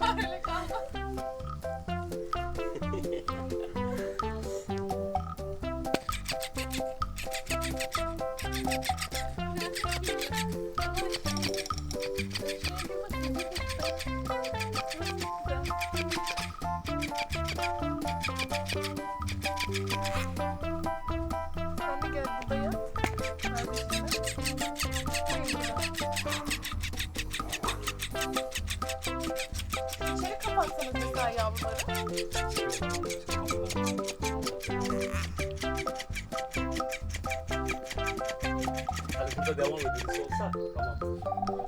Öyle kaldı. Sen de gel burada yat. İçeri kapatsanız mesela yavruları. Hani burada devam edilmesi olsa tamam.